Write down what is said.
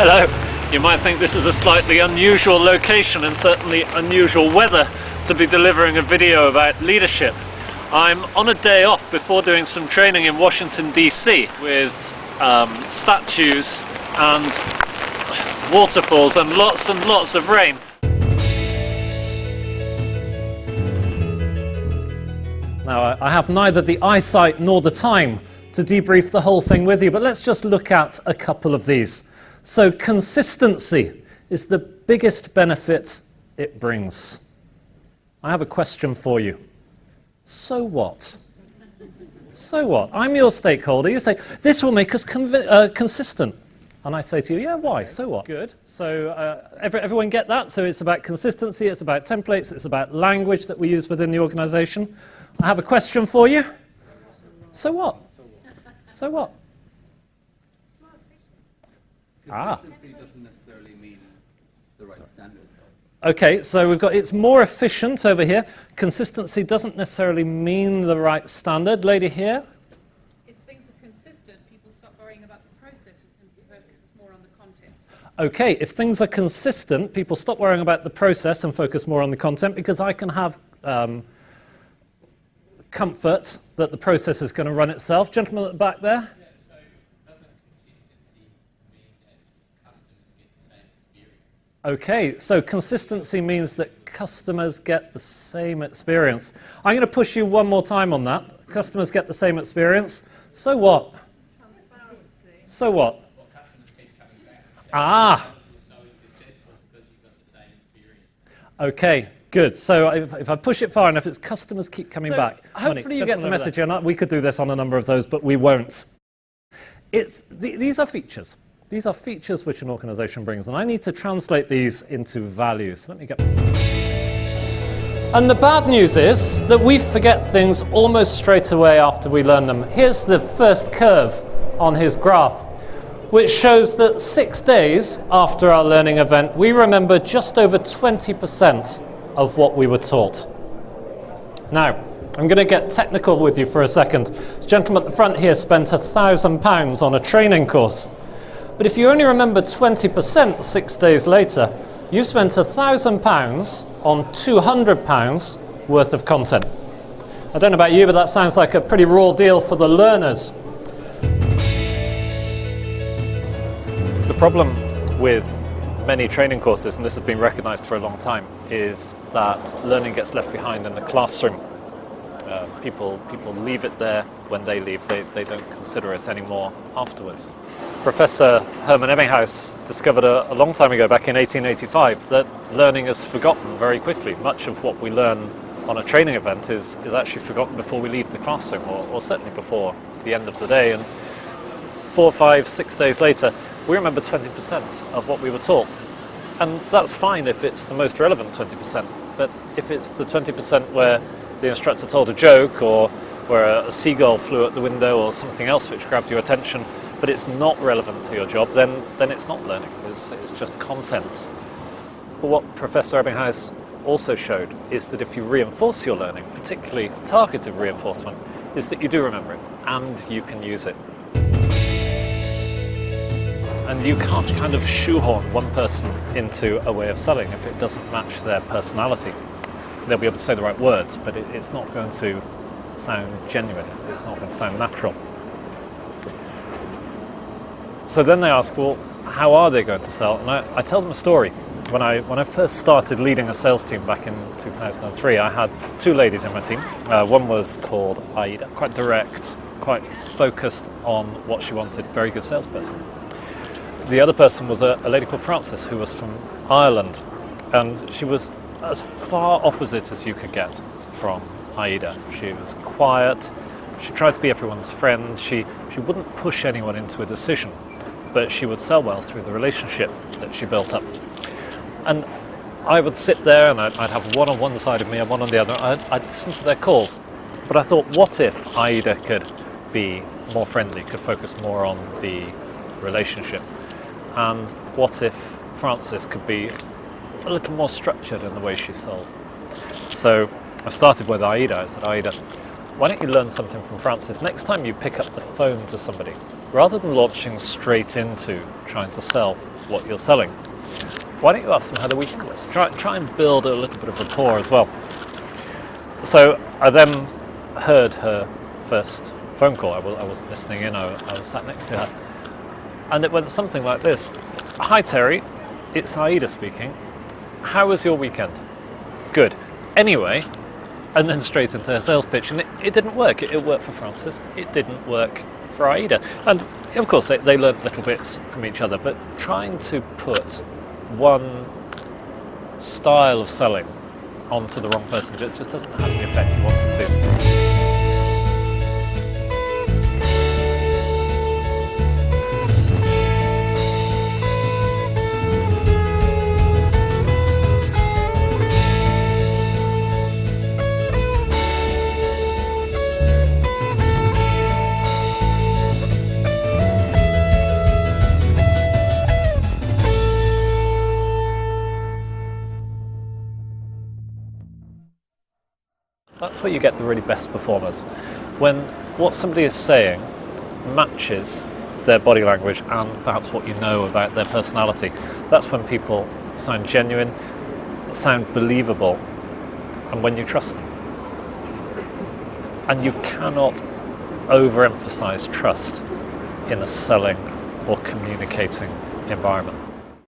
Hello. You might think this is a slightly unusual location and certainly unusual weather to be delivering a video about leadership. I'm on a day off before doing some training in Washington DC with statues and waterfalls and lots of rain. Now, I have neither the eyesight nor the time to debrief the whole thing with you, but let's just look at a couple of these. So consistency is the biggest benefit it brings. I have a question for you. So what? So what? I'm your stakeholder. You say, this will make us consistent. And I say to you, yeah, why? So what? Good. So everyone get that? So it's about consistency, it's about templates, it's about language that we use within the organization. I have a question for you. So what? So what? Consistency doesn't necessarily mean the right standard. Okay, so we've got it's more efficient over here. Consistency doesn't necessarily mean the right standard. Lady here. If things are consistent, people stop worrying about the process and focus more on the content. Okay, if things are consistent, people stop worrying about the process and focus more on the content, because I can have comfort that the process is going to run itself. Gentleman at the back there. Yeah, so doesn't consistency mean that customers get the same experience? Okay, so consistency means that customers get the same experience. I'm going to push you one more time on that. Customers get the same experience. So what? Transparency. So what? Well, customers keep coming back. Ah! So successful because you've got the same experience. Okay, good. So if I push it far enough, it's customers keep coming back. Hopefully you get the message here. We could do this on a number of those, but we won't. These are features. These are features which an organization brings, and I need to translate these into values. Let me get... And the bad news is that we forget things almost straight away after we learn them. Here's the first curve on his graph, which shows that 6 days after our learning event, we remember just over 20% of what we were taught. Now, I'm going to get technical with you for a second. This gentleman at the front here spent £1,000 on a training course. But if you only remember 20% 6 days later, you've spent £1,000 on £200 worth of content. I don't know about you, but that sounds like a pretty raw deal for the learners. The problem with many training courses, and this has been recognized for a long time, is that learning gets left behind in the classroom. People leave it there when they leave. They don't consider it anymore afterwards. Professor Hermann Ebbinghaus discovered a long time ago, back in 1885, that learning is forgotten very quickly. Much of what we learn on a training event is actually forgotten before we leave the classroom, or certainly before the end of the day. And 4, 5, 6 days later, we remember 20% of what we were taught. And that's fine if it's the most relevant 20%, but if it's the 20% where the instructor told a joke, or where a seagull flew at the window, or something else which grabbed your attention, but it's not relevant to your job, then it's not learning, it's just content. But what Professor Ebbinghaus also showed is that if you reinforce your learning, particularly targeted reinforcement, is that you do remember it, and you can use it. And you can't kind of shoehorn one person into a way of selling if it doesn't match their personality. They'll be able to say the right words, but it's not going to sound genuine, it's not going to sound natural. So then they ask, well, how are they going to sell? And I tell them a story. When I first started leading a sales team back in 2003, I had 2 ladies in my team. One was called Aida, quite direct, quite focused on what she wanted, very good salesperson. The other person was a lady called Frances, who was from Ireland, and she was as far opposite as you could get from Aida. She was quiet, she tried to be everyone's friend, she wouldn't push anyone into a decision, but she would sell well through the relationship that she built up. And I would sit there and I'd have one on one side of me and one on the other. I'd listen to their calls, but I thought, what if Aida could be more friendly, could focus more on the relationship? And what if Frances could be a little more structured in the way she sold? So I started with Aida. I said, Aida, why don't you learn something from Frances? Next time you pick up the phone to somebody, rather than launching straight into trying to sell, what you're selling, why don't you ask them how the weekend was? Try and build a little bit of rapport as well. So I then heard her first phone call. I wasn't listening in, I was sat next to her. And it went something like this. Hi Terry, it's Aida speaking. How was your weekend? Good. Anyway, and then straight into her sales pitch. And it didn't work. It worked for Francis. It didn't work for Aida. And of course they learned little bits from each other, but trying to put one style of selling onto the wrong person just doesn't have the effect you want it to. That's where you get the really best performers. When what somebody is saying matches their body language and perhaps what you know about their personality. That's when people sound genuine, sound believable, and when you trust them. And you cannot overemphasize trust in a selling or communicating environment.